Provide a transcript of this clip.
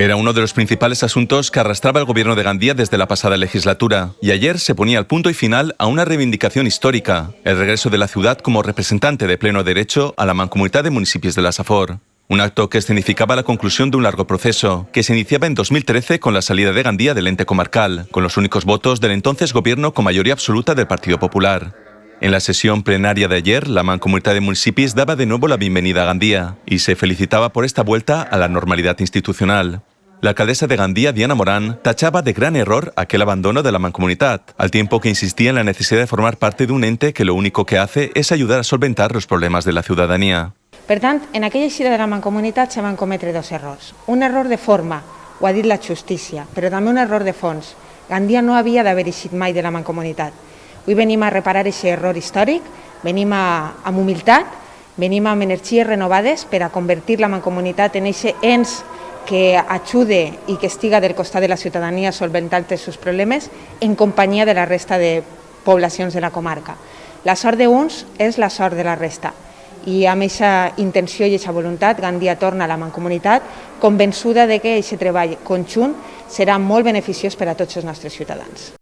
Era uno de los principales asuntos que arrastraba el gobierno de Gandía desde la pasada legislatura, y ayer se ponía el punto y final a una reivindicación histórica, el regreso de la ciudad como representante de pleno derecho a la Mancomunitat de Municipios de la Safor. Un acto que escenificaba la conclusión de un largo proceso, que se iniciaba en 2013 con la salida de Gandía del ente comarcal, con los únicos votos del entonces gobierno con mayoría absoluta del Partido Popular. En la sesión plenaria de ayer, la Mancomunitat de Municipios daba de nuevo la bienvenida a Gandía y se felicitaba por esta vuelta a la normalidad institucional. La alcaldesa de Gandía, Diana Morán, tachaba de gran error aquel abandono de la Mancomunitat, al tiempo que insistía en la necesidad de formar parte de un ente que lo único que hace es ayudar a solventar los problemas de la ciudadanía. Per tant, en aquella eixida de la Mancomunitat se van cometre dos errors. Un error de forma, ho ha dit la justícia, però també un error de fons. Gandía no havia d'haver eixit mai de la Mancomunitat. Avui venim a reparar aquest error històric, venim amb humilitat, venim amb energies renovades per a convertir la Mancomunitat en aquest ens que ajude i que estiga del costat de la ciutadania solventant els seus problemes en companyia de la resta de poblacions de la comarca. La sort d'uns és la sort de la resta. I amb aquesta intenció i aquesta voluntat, Gandía torna a la Mancomunitat convençuda de que aquest treball conjunt serà molt beneficiós per a tots els nostres ciutadans.